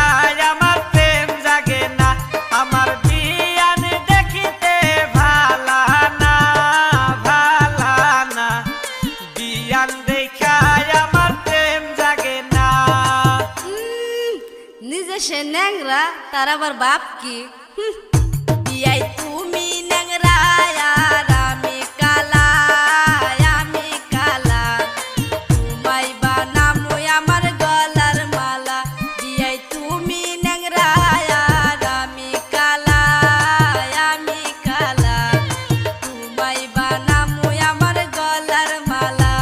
দেখায় আমার প্রেম জাগে না, আমার বিয়ান দেখিতে ভালা না, ভালা না, বিয়ান দেখায় আমার প্রেম জাগে না। নিজে সে ন্যাংরা, তার আবার বাপ কি? বিয়াই তুমি ন্যাংরা আর আমি কালা, আমি কালা, তোমায় বানামু আমার গলার মালা। বিয়াই তুমি ন্যাংরা আর আমি কালা, আমি কালা, তোমায় বানামু আমার গলার মালা।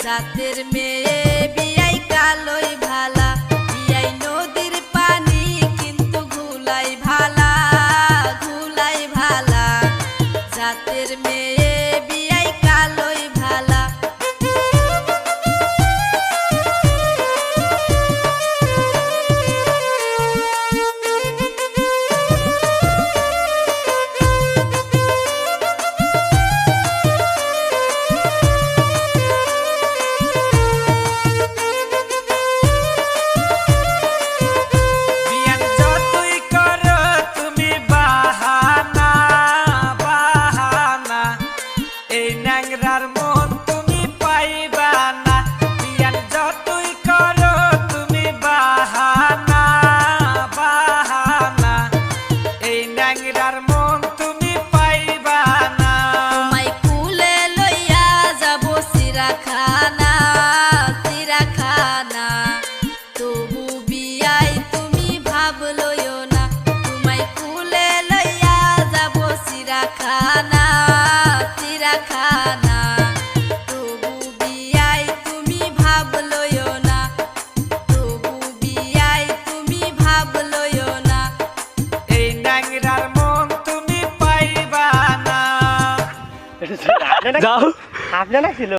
জাতের মেয়ে বিয়াই কালোই ভালা, বিয়াই নদীর পানি কিন্তু ঘুলাই ভালা, ঘুলাই ভালা, জাতের মেয়ে বিয়াই কালোই ভালা। ন্যাংরার মন তুমি পাইবা না, বিয়ান যতই করো তুমি বাহানা, বাহানা, এই ন্যাংরার মন তুমি পাইবা না। তোমায় কুলে লইয়া যাব চিড়াখানা, চিড়াখানা, তবু বিয়াই তুমি ভাব লইও না। তোমায় কুলে লইয়া যাব চিড়াখানা, চিড়াখানা, তবু বিয়াই তুমি ভাব লইও না, তবু বিয়াই তুমি ভাব লইও না। এই ন্যাংরার মন তুমি পাইবা না। যাও আপনারা ছিল।